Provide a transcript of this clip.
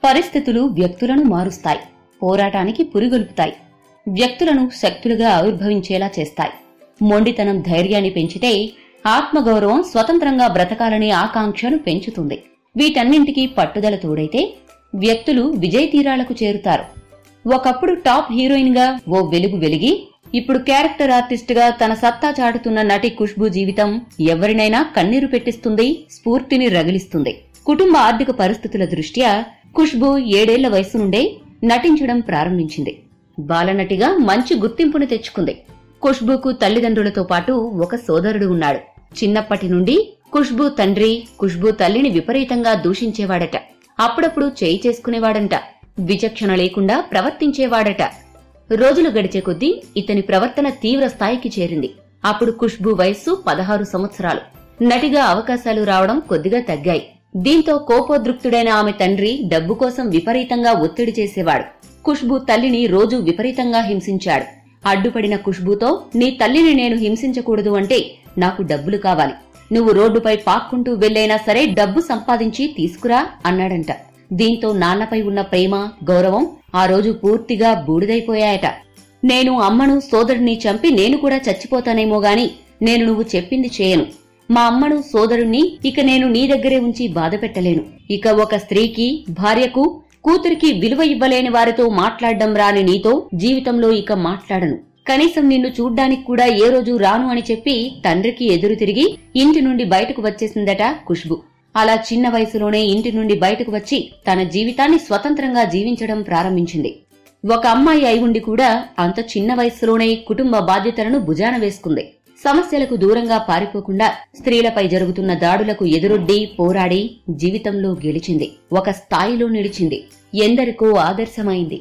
పరిస్థితులు వ్యక్తులను మారుస్తాయి, పోరాటానికి పురిగొల్పుతాయి, వ్యక్తులను శక్తులుగా ఆవిర్భవించేలా చేస్తాయి. మొండితనం ధైర్యాన్ని పెంచితే ఆత్మగౌరవం స్వతంత్రంగా బ్రతకాలనే ఆకాంక్షను పెంచుతుంది. వీటన్నింటికీ పట్టుదల తోడైతే వ్యక్తులు విజయ తీరాలకు చేరుతారు. ఒకప్పుడు టాప్ హీరోయిన్ గా ఓ వెలుగు వెలిగి ఇప్పుడు క్యారెక్టర్ ఆర్టిస్ట్ గా తన సత్తా చాటుతున్న నటి ఖుష్బూ జీవితం ఎవరినైనా కన్నీరు పెట్టిస్తుంది, స్ఫూర్తిని రగిలిస్తుంది. కుటుంబ ఆర్థిక పరిస్థితుల దృష్ట్యా ఖుష్బూ 7 ఏళ్ల వయసు నుండే నటించడం ప్రారంభించింది. బాలనటిగా మంచి గుర్తింపును తెచ్చుకుంది. ఖుష్బూకు తల్లిదండ్రులతో పాటు ఒక సోదరుడు ఉన్నాడు. చిన్నప్పటి నుండి ఖుష్బూ తండ్రి ఖుష్బూ తల్లిని విపరీతంగా దూషించేవాడట. అప్పుడప్పుడు చేయి చేసుకునేవాడంట. విచక్షణ లేకుండా ప్రవర్తించేవాడట. రోజులు గడిచే కొద్దీ ఇతని ప్రవర్తన తీవ్ర స్థాయికి చేరింది. అప్పుడు ఖుష్బూ వయస్సు 16 సంవత్సరాలు. నటిగా అవకాశాలు రావడం కొద్దిగా తగ్గాయి. దీంతో కోపోద్రిక్తుడైన ఆమె తండ్రి డబ్బు కోసం విపరీతంగా ఒత్తిడి చేసేవాడు. ఖుష్బూ తల్లిని రోజూ విపరీతంగా హింసించాడు. అడ్డుపడిన ఖుష్బూతో, నీ తల్లిని నేను హింసించకూడదు అంటే నాకు డబ్బులు కావాలి. నువ్వు రోడ్డుపై పాక్కుంటూ వెళ్లైనా సరే డబ్బు సంపాదించి తీసుకురా అన్నాడంట. దీంతో నాన్నపై ఉన్న ప్రేమ, గౌరవం ఆ రోజు పూర్తిగా బూడిదైపోయాయట. నేను అమ్మను సోదరుడిని చంపి నేను కూడా చచ్చిపోతానేమో గాని నేను నువ్వు చెప్పింది చేయను. మా అమ్మను సోదరుణ్ణి ఇక నేను నీ దగ్గరే ఉంచి బాధ పెట్టలేను. ఇక ఒక స్త్రీకి, భార్యకు, కూతురికి విలువ ఇవ్వలేని వారితో మాట్లాడడం రాని నీతో జీవితంలో ఇక మాట్లాడను. కనీసం నిన్ను చూడ్డానికి కూడా ఏ రోజు రాను అని చెప్పి తండ్రికి ఎదురు తిరిగి ఇంటి నుండి బయటకు వచ్చేసిందట ఖుష్బూ. అలా చిన్న వయసులోనే ఇంటి నుండి బయటకు వచ్చి తన జీవితాన్ని స్వతంత్రంగా జీవించడం ప్రారంభించింది. ఒక అమ్మాయి అయి ఉండి కూడా అంత చిన్న వయసులోనే కుటుంబ బాధ్యతలను భుజాన వేసుకుంది. సమస్యలకు దూరంగా పారిపోకుండా స్త్రీలపై జరుగుతున్న దాడులకు ఎదురొడ్డి పోరాడి జీవితంలో గెలిచింది. ఒక స్థాయిలో నిలిచింది. ఎందరికో ఆదర్శమైంది.